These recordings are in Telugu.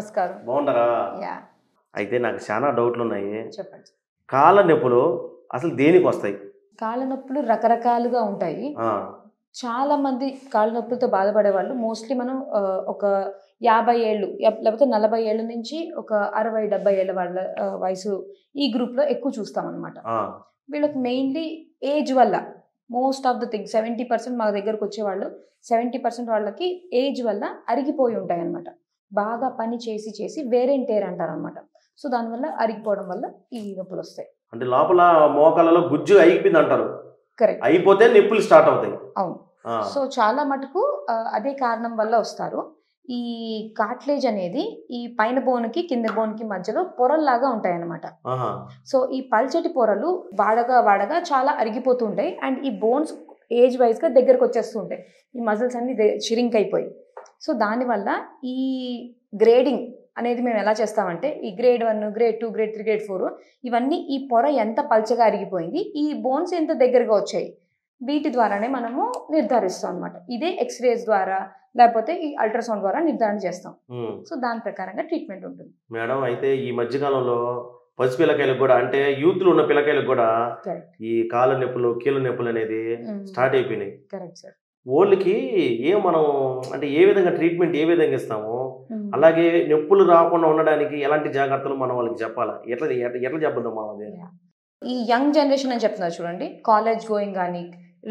నమస్కారం. బాగుంటారా? యాహ్! అయితే నాకు చాలా డౌట్లు ఉన్నాయి. చెప్పండి. కాళ్ళ నొప్పులు అసలు దేనికి వస్తాయి? కాళ్ళ నొప్పులు రకరకాలుగా ఉంటాయి. ఆ, చాలా మంది కాళ్ళ నొప్పులతో బాధపడేవాళ్ళు మోస్ట్‌లీ మనం ఒక 50 ఏళ్ళు లేకపోతే 40 ఏళ్ల నుంచి ఒక 60, 70 ఏళ్ల వాళ్ళ వయసు ఈ గ్రూప్‌లో ఎక్కువ చూస్తామనమాట. ఆ, వీళ్ళకి మెయిన్‌లీ ఏజ్ వల్ల మోస్ట్ ఆఫ్ ద థింగ్స్ 70% మా దగ్గరకొచ్చేవాళ్ళు 70% వాళ్ళకి ఏజ్ వల్ల అరిగిపోయి ఉంటాయన్నమాట. బాగా పని చేసి చేసి వేర్ అండ్ టేర్ అంటారనమాట. సో, దానివల్ల అరిగిపోవడం వల్ల ఈ నొప్పులొస్తాయి. అంటే లోపల మోకాళ్ళలో గుజ్జు అయిపోయింది అంటారు. కరెక్ట్. అయిపోతే నొప్పులు స్టార్ట్ అవుతాయి. అవును. ఆ, సో, చాలా మటుకు అదే కారణం వల్ల వస్తారు. ఈ కార్టిలేజ్ అనేది ఈ పైన బోన్‌కి, కింద బోన్‌కి మధ్యలో పొరల్లాగా ఉంటాయన్నమాట. ఆహా, సో, ఈ పల్చటి పొరలు వాడగా వాడగా చాలా అరిగిపోతూ ఉంటాయి. అండ్ ఈ బోన్స్ ఏజ్ వైస్‌గా దగ్గరకొచ్చేస్తూ ఉంటాయి. ఈ మజిల్స్ అన్నీ షిరింక్ అయిపోయి. సో, దానివల్ల ఈ గ్రేడింగ్ అనేది మేము ఎలా చేస్తామంటే ఈ గ్రేడ్ 1, గ్రేడ్ 2, గ్రేడ్ 3, గ్రేడ్ 4 ఇవన్నీ ఈ పొర ఎంత పల్చగా అరిగిపోయింది, ఈ బోన్స్ ఎంత దగ్గరగా వచ్చాయి, వీటి ద్వారానే మనము నిర్ధారిస్తాం అనమాట. ఇదే ఎక్స్‌రేస్ ద్వారా లేకపోతే ఈ అల్ట్రాసౌండ్ ద్వారా నిర్ధారణ చేస్తాం. ఉమ్. సో, దాని ప్రకారంగా ట్రీట్మెంట్ ఉంటుంది. మేడం అయితే ఈ మధ్యకాలంలో పసి పిల్లకాయలకు కూడా అంటే యూత్లో ఉన్న పిల్లకాయలకు కూడా కరెక్ట్. ఈ కాళ్ళ నొప్పులు కీళ్ళ నొప్పులు అనేది స్టార్ట్ అయిపోయినాయి. Correct sir. వాళ్ళకి మనం అంటే ఏ విధంగా ట్రీట్మెంట్ ఏ విధంగా ఇస్తాము, అలాగే నొప్పులు రాకుండా ఉండడానికి ఎలాంటి జాగ్రత్తలు మనం వాళ్ళకి చెప్పాలా, ఎట్లా ఎట్లా చెప్పద్దాం మనం అది? ఈ యంగ్ జనరేషన్ అని చెప్తున్నారు చూడండి, కాలేజ్ గోయింగ్ కానీ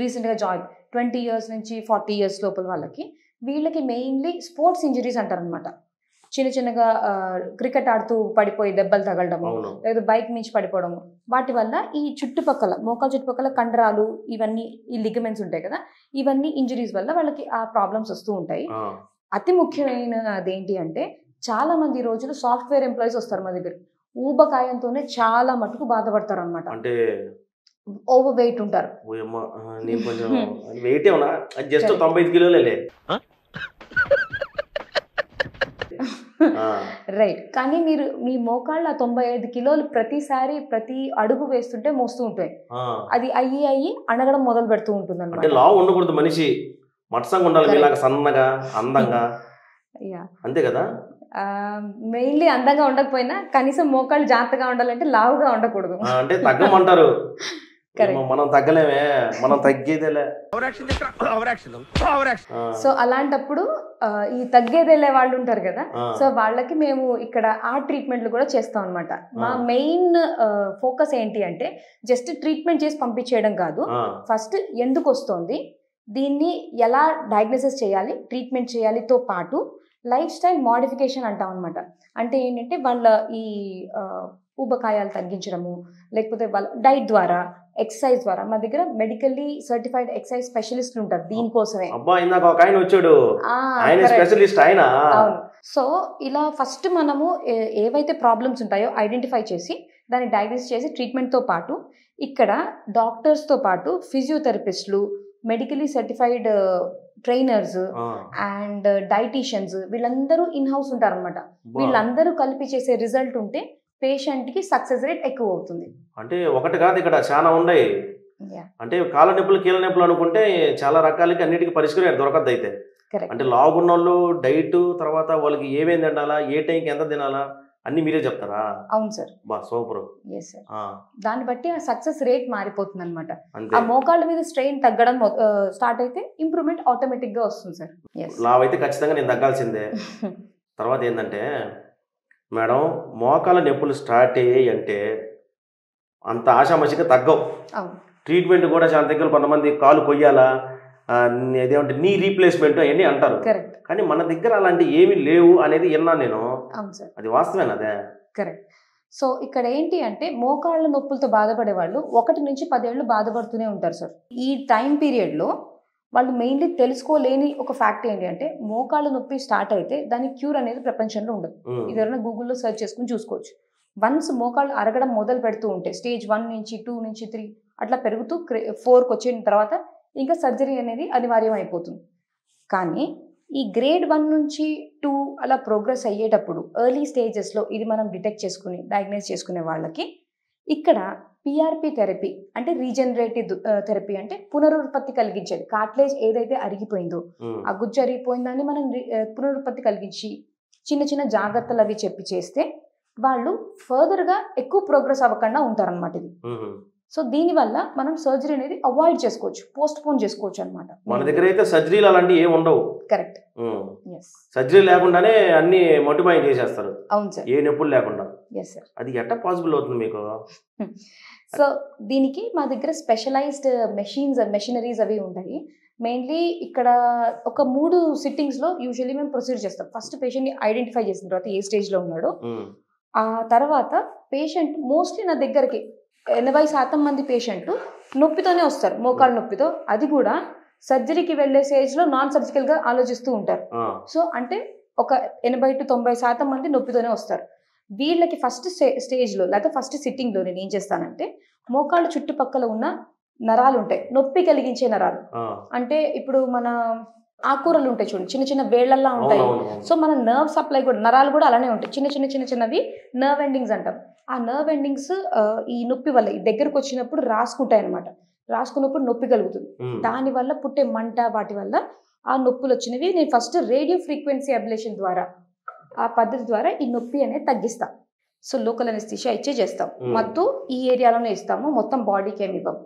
రీసెంట్గా జాయిన్ 20 ఇయర్స్ నుంచి 40 ఇయర్స్ లోపల వాళ్ళకి వీళ్ళకి మెయిన్లీ స్పోర్ట్స్ ఇంజరీస్ అంటారనమాట. చిన్న చిన్నగా క్రికెట్ ఆడుతూ పడిపోయి దెబ్బలు తగలడము, అవును. లేదా బైక్ నుంచి పడిపోవడము, వాటి వల్ల ఈ చుట్టుపక్కల మోకాలు చుట్టుపక్కల కండరాలు ఇవన్నీ ఈ లిగమెంట్స్ ఉంటాయి కదా, ఇవన్నీ ఇంజరీస్ వల్ల వాళ్ళకి ఆ ప్రాబ్లమ్స్ వస్తూ ఉంటాయి. ఆ, అతి ముఖ్యమైనది ఏంటి అంటే చాలా మంది ఈ రోజులు సాఫ్ట్వేర్ ఎంప్లాయీస్ వస్తారు మా దగ్గర. ఊబకాయంతోనే చాలా మటుకు బాధపడతారు అనమాట. అంటే ఓవర్ వెయిట్ ఉంటారు. ఓయమ్మ, నేను కొంచెం వెయిట్ ఏమన్నా జస్ట్ 95 కిలోలే. రైట్. కానీ మీరు మీ మోకాళ్ళ 95 కిలోలు ప్రతిసారి ప్రతి అడుగు వేస్తుంటే మోస్తూ ఉంటాయి. అది అయ్యి అణగడం మొదలు పెడుతూ ఉంటుంది అంటే అనమాట. లావు ఉండకూడదు మనిషి, మట్సంగా ఉండాలి, మీలాగా సన్నగా అందంగా, అంతే కదా? మెయిన్లీ అందంగా ఉండకపోయినా కనీసం మోకాళ్ళు జాగ్రత్తగా ఉండాలంటే లావుగా ఉండకూడదు. అంటే తగ్గమంటారు. Correct. మనం తగ్గలేమే, మనం తగ్గేదేలే. సో అలాంటప్పుడు ఈ తగ్గేదేలే వాళ్ళు ఉంటారు కదా, సో వాళ్ళకి మేము ఇక్కడ ఆ ట్రీట్మెంట్లు కూడా చేస్తాం అనమాట. మా మెయిన్ ఫోకస్ ఏంటి అంటే జస్ట్ ట్రీట్మెంట్ చేసి పంపించేయడం కాదు. ఫస్ట్ ఎందుకు వస్తుంది, దీన్ని ఎలా డయాగ్నోసిస్ చేయాలి, ట్రీట్మెంట్ చేయాలితో పాటు లైఫ్ స్టైల్ మోడిఫికేషన్ అంటాం అనమాట. అంటే ఏంటంటే వాళ్ళ ఈ ఊబకాయాలు తగ్గించడము, లేకపోతే వాళ్ళ డైట్ ద్వారా, ఎక్సర్సైజ్ ద్వారా. మా దగ్గర మెడికల్లీ సర్టిఫైడ్ ఎక్సర్సైజ్ స్పెషలిస్టులు ఉంటారు దీనికోసమే. అబ్బా, ఇందాక ఒక ఆయన వచ్చాడు, ఆయన స్పెషలిస్ట్ ఆయన. అవును. సో ఇలా ఫస్ట్ మనము ఏవైతే ప్రాబ్లమ్స్ ఉంటాయో ఐడెంటిఫై చేసి దాన్ని డయాగ్నోస్ చేసి ట్రీట్మెంట్తో పాటు ఇక్కడ డాక్టర్స్తో పాటు ఫిజియోథెరపిస్టులు, medically certified trainers and dieticians వీళ్ళందరూ ఇన్ హౌస్ ఉంటారనమాట. వీళ్ళందరూ కలిపి చేసే రిజల్ట్ ఉంటే పేషెంట్కి సక్సెస్ రేట్ ఎక్కువ అవుతుంది. అంటే ఒకటి కాదు, ఇక్కడ చాలా ఉన్నాయి. అంటే కాళ్ళ నొప్పులు కీళ్ళ నొప్పులు అనుకుంటే చాలా రకాలకి అన్నిటికీ పరిష్కారం దొరకద్దు. అయితే అంటే లావున్న వాళ్ళు డైట్ తర్వాత వాళ్ళకి ఏమేమి తినాలా, ఏ టైంకి ఎంత తినాలా అన్ని మీరే చెప్తారా? అవును సార్. బా సూపర్. దాన్ని బట్టి ఆ సక్సెస్ రేట్ మారిపోతుంది అనమాట. ఆ మోకాళ్ళ మీద స్ట్రెయిన్ తగ్గడం స్టార్ట్ అయితే ఇంప్రూవ్మెంట్ ఆటోమేటిక్ గా వస్తుంది సార్. లావు అయితే ఖచ్చితంగా నేను తగ్గాల్సిందే. తర్వాత ఏంటంటే మేడం, మోకాళ్ళ నొప్పులు స్టార్ట్ అయ్యాయి అంటే అంత ఆషామాషిగా తగ్గవు. ట్రీట్మెంట్ కూడా చాలా దగ్గర కొంతమంది కాలు కొయ్యాలా, అదేమంటే నీ రీప్లేస్మెంట్ అవన్నీ అంటారు. కానీ మన దగ్గర అలాంటి ఏమీ లేవు అనేది విన్నాను నేను. అది వాస్తవేనా? అదే కరెక్ట్. సో ఇక్కడ ఏంటి అంటే మోకాళ్ళ నొప్పులతో బాధపడే వాళ్ళు 1 నుంచి 10 ఏళ్ళు బాధపడుతూనే ఉంటారు సార్. ఈ టైం పీరియడ్లో వాళ్ళు మెయిన్లీ తెలుసుకోలేని ఒక ఫ్యాక్ట్ ఏంటి అంటే మోకాళ్ళ నొప్పి స్టార్ట్ అయితే దాని క్యూర్ అనేది ప్రపంచంలో ఉండదు. ఇది ఎవరైనా గూగుల్లో సెర్చ్ చేసుకుని చూసుకోవచ్చు. వన్స్ మోకాళ్ళు అరగడం మొదలు పెడుతూ ఉంటే స్టేజ్ 1 నుంచి 2 నుంచి 3 అట్లా పెరుగుతూ 4కి వచ్చిన తర్వాత ఇంకా సర్జరీ అనేది అనివార్యం అయిపోతుంది. కానీ ఈ గ్రేడ్ 1 నుంచి 2 అలా ప్రోగ్రెస్ అయ్యేటప్పుడు ఎర్లీ స్టేజెస్లో ఇది మనం డిటెక్ట్ చేసుకుని డయాగ్నోస్ చేసుకునే వాళ్ళకి ఇక్కడ పిఆర్పి థెరపీ అంటే రీజనరేటివ్ థెరపీ అంటే పునరుత్పత్తి కలిగించేది. కార్టిలేజ్ ఏదైతే అరిగిపోయిందో ఆ గుజ్జు అరిగిపోయిందాన్ని మనం పునరుత్పత్తి కలిగించి చిన్న చిన్న జాగ్రత్తలు అవి చెప్పి చేస్తే వాళ్ళు ఫర్దర్గా ఎక్కువ ప్రోగ్రెస్ అవ్వకుండా ఉంటారనమాట ఇది. సో దీనివల్ల మనం సర్జరీ అనేది అవాయిడ్ చేసుకోవచ్చు, పోస్ట్ పోన్ చేసుకోవచ్చు అనమాట. మన దగ్గర అయితే సర్జరీలు అలాంటివి ఏమి ఉండవు. కరెక్ట్. సర్జరీ లేకుండానే అన్ని మోటిఫై చేసేస్తారు. అవును సార్, ఏ నొప్పులు లేకుండా. Yes sir. అది ఎట్లా పాసిబుల్ అవుతుంది మీకు? సో దీనికి మా దగ్గర స్పెషలైజ్డ్ మెషినరీస్ అవి ఉంటాయి. మెయిన్లీ ఇక్కడ ఒక 3 సిట్టింగ్స్లో యూజువల్లీ మేము ప్రొసీడ్ చేస్తాం. ఫస్ట్ పేషెంట్ని ఐడెంటిఫై చేసిన తర్వాత ఏ స్టేజ్లో ఉన్నాడో, ఆ తర్వాత పేషెంట్ మోస్ట్లీ నా దగ్గరికి 80% మంది పేషెంట్ నొప్పితోనే వస్తారు, మోకాళ్ళ నొప్పితో. అది కూడా సర్జరీకి వెళ్ళే స్టేజ్లో నాన్ సర్జికల్గా ఆలోచిస్తూ ఉంటారు. సో అంటే ఒక 80 to 90% మంది నొప్పితోనే వస్తారు. వీళ్ళకి ఫస్ట్ స్టేజ్లో లేకపోతే ఫస్ట్ సిట్టింగ్లో నేను ఏం చేస్తానంటే, మోకాళ్ళ చుట్టుపక్కల ఉన్న నరాలు ఉంటాయి, నొప్పి కలిగించే నరాలు. అంటే ఇప్పుడు మన ఆకుకూరలు ఉంటాయి చూడండి, చిన్న చిన్న వేళ్లలా ఉంటాయి. సో మన నర్వ్ సప్లై కూడా, నరాలు కూడా అలానే ఉంటాయి, చిన్నవి నర్వ్ ఎండింగ్స్ అంటాం. ఆ నర్వ్ ఎండింగ్స్ ఈ నొప్పి వల్ల ఈ దగ్గరకు వచ్చినప్పుడు రాసుకుంటాయి అనమాట. రాసుకున్నప్పుడు నొప్పి కలుగుతుంది. దానివల్ల పుట్టే మంట, వాటి వల్ల ఆ నొప్పులు వచ్చినవి నేను ఫస్ట్ రేడియో ఫ్రీక్వెన్సీ అబ్లేషన్ ద్వారా, ఆ పద్ధతి ద్వారా ఈ నొప్పి అనేది తగ్గిస్తాం. సో లోకల్ అనెస్థీషియా ఇచ్చే చేస్తాం. మత్తు ఈ ఏరియాలోనే ఇస్తాము, మొత్తం బాడీకి ఏమి ఇవ్వం.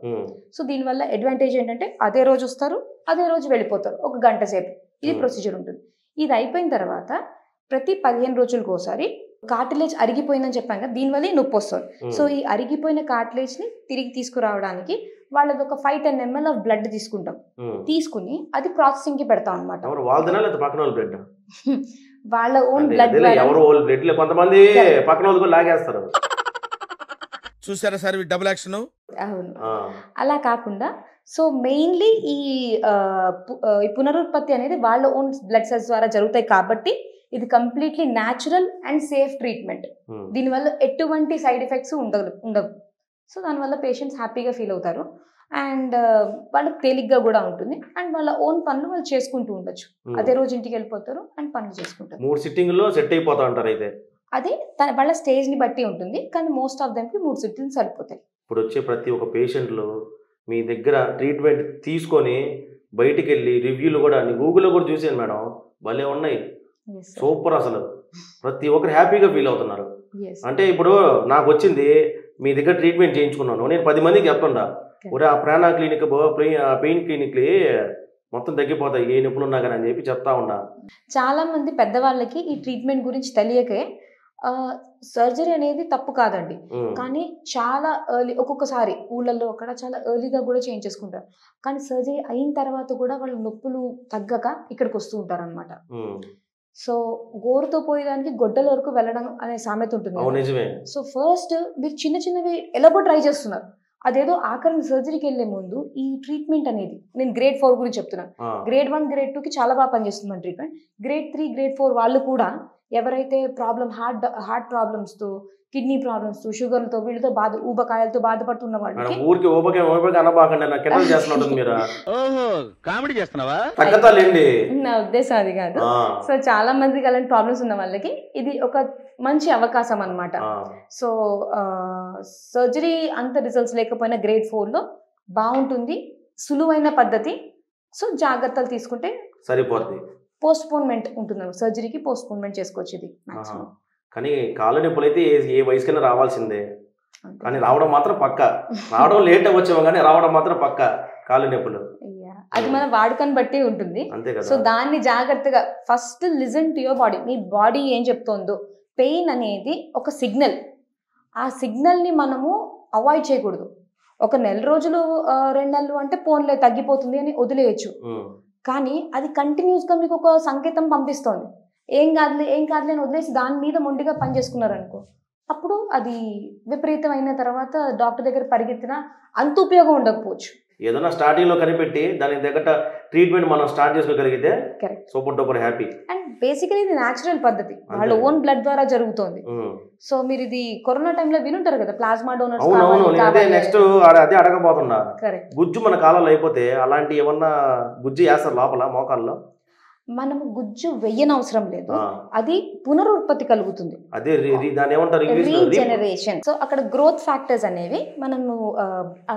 సో దీనివల్ల అడ్వాంటేజ్ ఏంటంటే అదే రోజు వస్తారు, అదే రోజు వెళ్ళిపోతారు, ఒక గంట సేపు ఇది ప్రొసీజర్ ఉంటుంది. ఇది అయిపోయిన తర్వాత ప్రతి 15 రోజులకు ఒకసారి కార్టిలేజ్ అరిగిపోయిందని చెప్పాం కదా, దీనివల్ల నొప్పి వస్తుంది. సో ఈ అరిగిపోయిన కార్టిలేజ్ని తిరిగి తీసుకురావడానికి వాళ్ళది ఒక 5-10 ml ఆఫ్ బ్లడ్ తీసుకుంటాం. తీసుకుని అది ప్రాసెసింగ్ కి పెడతాం అనమాట. వాళ్ళ ఓన్ బ్లడ్, కొంతమంది పక్కన వాళ్ళు లాగేస్తారు. చూసారా సార్ డబుల్ యాక్షన్. అవును, అలా కాకుండా సో మెయిన్లీ ఈ పునరుత్పత్తి అనేది వాళ్ళ ఓన్ బ్లడ్ సెల్స్ ద్వారా జరుగుతాయి కాబట్టి ఇది completely natural and safe treatment. దీనివల్ల ఎటువంటి సైడ్ ఎఫెక్ట్స్ ఉండవు. సో దానివల్ల పేషెంట్స్ హ్యాపీగా ఫీల్ అవుతారు అండ్ వాళ్ళకి తేలిగ్గా కూడా ఉంటుంది. అండ్ వాళ్ళ ఓన్ పనులు వాళ్ళు చేసుకుంటూ ఉండొచ్చు. అదే రోజు ఇంటికి వెళ్ళిపోతారు అండ్ పనులు చేసుకుంటారు. 3 సిట్టింగ్లో సెట్ అయిపోతా ఉంటారు. అయితే అదే వాళ్ళ స్టేజ్ని బట్టి ఉంటుంది, కానీ మోస్ట్ ఆఫ్ దెమ్కి 3 సిట్టింగ్స్ సరిపోతాయి. ఇప్పుడు వచ్చే ప్రతి ఒక్క పేషెంట్లు మీ దగ్గర ట్రీట్మెంట్ తీసుకొని బయటికి వెళ్ళి రివ్యూలు కూడా గూగుల్లో కూడా చూసాను మేడం, భలే ఉన్నాయి, సూపర్. అసలు ప్రతి ఒక్కరు హ్యాపీగా ఫీల్ అవుతున్నారు. అంటే ఇప్పుడు నాకు వచ్చింది, మీ దగ్గర ట్రీట్మెంట్ చేయించుకున్నాను, నేను 10 మందికి చెప్తుండా, ఒరే ఆ ప్రాణ క్లినిక్ పెయిన్ క్లినిక్లు మొత్తం తగ్గిపోతాయి ఏ నొప్పులు ఉన్నా కానీ అని చెప్పి చెప్తా ఉన్నా. చాలా మంది పెద్దవాళ్ళకి ఈ ట్రీట్మెంట్ గురించి తెలియకే సర్జరీ అనేది తప్పు కాదండి, కానీ చాలా ఎర్లీ, ఒక్కొక్కసారి ఊళ్ళల్లో అక్కడ చాలా ఎర్లీగా కూడా చేయించేసుకుంటారు. కానీ సర్జరీ అయిన తర్వాత కూడా వాళ్ళ నొప్పులు తగ్గక ఇక్కడికి వస్తూ ఉంటారు అనమాట. సో గోరుతో పోయేదానికి గొడ్డల వరకు వెళ్ళడం అనే సామెత ఉంటుంది. సో ఫస్ట్ మీరు చిన్నవి ఎలాగో ట్రై చేస్తున్నారు, అదేదో ఆఖరి సర్జరీకి వెళ్లే ముందు ఈ ట్రీట్మెంట్ అనేది, నేను గ్రేడ్ 4 గురించి చెప్తున్నాను, గ్రేడ్ 1 గ్రేడ్ 2కి చాలా బాగా పనిచేస్తుంది మన ట్రీట్మెంట్. గ్రేడ్ 3 గ్రేడ్ 4 వాళ్ళు కూడా ఎవరైతే హార్ట్ ప్రాబ్లమ్స్తో, కిడ్నీ ప్రాబ్లమ్స్తో, షుగర్లతో, వీళ్ళతో ఊబకాయలతో బాధపడుతున్న వాళ్ళకి నా ఉద్దేశం అది కాదు. సో చాలా మందికి అలాంటి ప్రాబ్లమ్స్ ఉన్న వాళ్ళకి ఇది ఒక మంచి అవకాశం అన్నమాట. సో సర్జరీ అంత రిజల్ట్స్ లేకపోయినా గ్రేడ్ 4లో బాగుంటుంది, సులువైన పద్ధతి. సో జాగ్రత్తలు తీసుకుంటే సరిపోతుంది. పోస్ట్పోన్మెంట్ ఉంటుంది, సర్జరీకి పోస్ట్పోన్మెంట్ చేసుకోవచ్చు ఇది మాక్సిమం. కానీ కాళ్ళ నొప్పులు అయితే ఏ వయసుకైనా రావాల్సిందే, కానీ రావడం మాత్రం పక్క. రావడం లేట్ అవ్వచ్చేమో కానీ రావడం మాత్రం పక్క కాళ్ళ నొప్పులు. అది మన వాడుకని బట్టి ఉంటుంది. సో దాన్ని జాగ్రత్తగా first listen to your body. Me body ఏం చెప్తోందో, పెయిన్ అనేది ఒక సిగ్నల్, ఆ సిగ్నల్ని మనము అవాయిడ్ చేయకూడదు. ఒక నెల రోజులు 2 నెలలు అంటే పోన్లే తగ్గిపోతుంది అని వదిలేయచ్చు, కానీ అది కంటిన్యూస్గా మీకు ఒక సంకేతం పంపిస్తోంది. ఏం కాదులే అని వదిలేసి దాని మీద మొండిగా పనిచేసుకున్నారనుకో, అప్పుడు అది విపరీతమైన తర్వాత డాక్టర్ దగ్గర పరిగెత్తినా అంత ఉపయోగం ఉండకపోవచ్చు. ఏదైనా స్టార్టింగ్ లో కనిపెట్టి దానికి తగ్గట్టు ట్రీట్మెంట్ మనం స్టార్ట్ చేసుకోగలిగితే super duper happy. And basically ఇది న్యాచురల్ పద్ధతి, వాళ్ళ ఓన్ బ్లడ్ ద్వారా జరుగుతోంది. సో మీరు ఇది కరోనా టైంలో వినుంటారు కదా, ప్లాస్మా డోనర్స్. నెక్స్ట్ అదే అడగబోతున్నా, గుజ్జు మన కాలంలో అయిపోతే అలాంటి ఏమన్నా గుజ్జు వేస్తారు లోపల మోకాల్లో? మనము గుజ్జు వెయ్యనవసరం లేదు, ఆ, అది పునరుత్పత్తి కలుగుతుంది, అదే దాన్ని ఏమంటారు ఇంగ్లీష్లో? రీజనరేషన్. సో అక్కడ గ్రోత్ ఫ్యాక్టర్స్ అనేవి మనము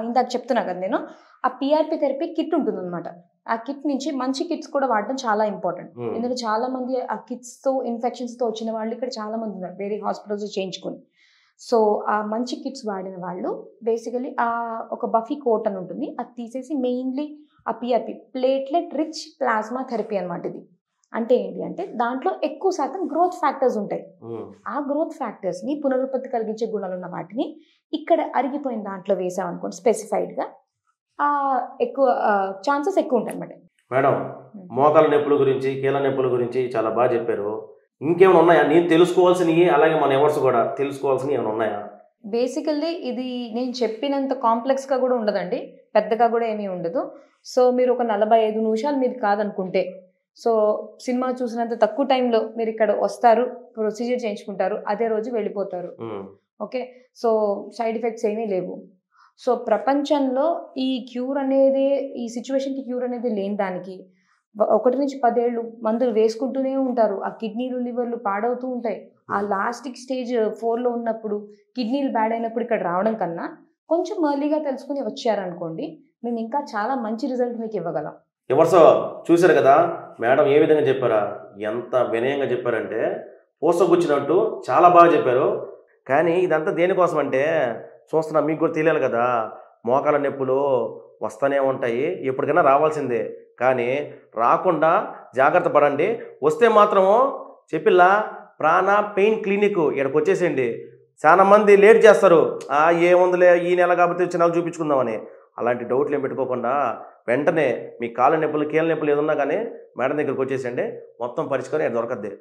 ఇందాక చెప్తున్నా కదా నేను, ఆ పిఆర్పి థెరపీ కిట్ ఉంటుంది అనమాట. ఆ కిట్ నుంచి మంచి కిట్స్ కూడా వాడడం చాలా ఇంపార్టెంట్. ఎందుకంటే చాలా మంది ఆ కిట్స్ తో ఇన్ఫెక్షన్స్ తో వచ్చిన వాళ్ళు ఇక్కడ చాలా మంది ఉన్నారు వేరే హాస్పిటల్స్ చేయించుకుని. సో ఆ మంచి కిట్స్ వాడిన వాళ్ళు బేసికలీ ఆ ఒక బఫీ కోట్ అని ఉంటుంది, అది తీసేసి మెయిన్లీ ఆ PRP platelet rich plasma therapy అనమాట. ఇది అంటే ఏంటి అంటే దాంట్లో ఎక్కువ శాతం గ్రోత్ ఫ్యాక్టర్స్ ఉంటాయి. ఆ గ్రోత్ ఫ్యాక్టర్స్ ని పునరుత్పత్తి కలిగించే గుణాలు ఉన్న వాటిని ఇక్కడ అరిగిపోయిన దాంట్లో వేసామనుకోండి స్పెసిఫైడ్ గా, ఆ ఎక్కువ ఛాన్సెస్ ఎక్కువ ఉంటాయి అన్నమాట. మేడం, మోకాల నొప్పుల గురించి కీళ్ళ నొప్పుల గురించి చాలా బాగా చెప్పారు. ఇంకేమైనా ఉన్నాయా నేను తెలుసుకోవాల్సినవి, అలాగే మన ఎవర్స్ కూడా తెలుసుకోవాల్సినవి ఏమైనా ఉన్నాయా? బేసికల్లీ ఇది నేను చెప్పినంత కాంప్లెక్స్ గా కూడా ఉండదండి, పెద్దగా కూడా ఏమీ ఉండదు. సో మీరు ఒక 45 నిమిషాలు మీది కాదనుకుంటే, సో సినిమా చూసినంత తక్కువ టైంలో మీరు ఇక్కడ వస్తారు, ప్రొసీజర్ చేయించుకుంటారు, అదే రోజు వెళ్ళిపోతారు. ఓకే, సో సైడ్ ఎఫెక్ట్స్ ఏమీ లేవు. సో ప్రపంచంలో ఈ క్యూర్ అనేది, ఈ సిచ్యువేషన్కి క్యూర్ అనేది లేని దానికి 1 నుంచి 10 ఏళ్ళు మందులు వేసుకుంటూనే ఉంటారు. ఆ కిడ్నీలు లివర్లు పాడవుతూ ఉంటాయి. ఆ లాస్టిక్ స్టేజ్ 4లో ఉన్నప్పుడు కిడ్నీలు బ్యాడ్ అయినప్పుడు ఇక్కడ రావడం కన్నా కొంచెం ఎర్లీగా తెలుసుకుని వచ్చారనుకోండి, మేము ఇంకా చాలా మంచి రిజల్ట్ మీకు ఇవ్వగలం. ఎవర్సో చూశారు కదా మేడం ఏ విధంగా చెప్పారా, ఎంత వినయంగా చెప్పారంటే పూసగుచ్చినట్టు చాలా బాగా చెప్పారు. కానీ ఇదంతా దేనికోసం అంటే చూస్తున్నా మీకు కూడా తెలియాలి కదా, మోకాల నొప్పులు వస్తూనే ఉంటాయి, ఎప్పటికైనా రావాల్సిందే. కానీ రాకుండా జాగ్రత్త పడండి. వస్తే మాత్రము చెప్పిల్లా ప్రాణ పెయిన్ క్లినిక్ ఇక్కడికి వచ్చేసేయండి. చాలా మంది లేట్ చేస్తారు, ఏముందిలే ఈ నెల కాబట్టి వచ్చి నెల చూపించుకుందామని. అలాంటి డౌట్లు ఏం పెట్టుకోకుండా వెంటనే మీ కాళ్ళ నొప్పులు కీళ్ళ నొప్పులు ఏదన్నా కానీ మేడం దగ్గరికి వచ్చేసేయండి, మొత్తం పరిష్కారం దొరకద్ది.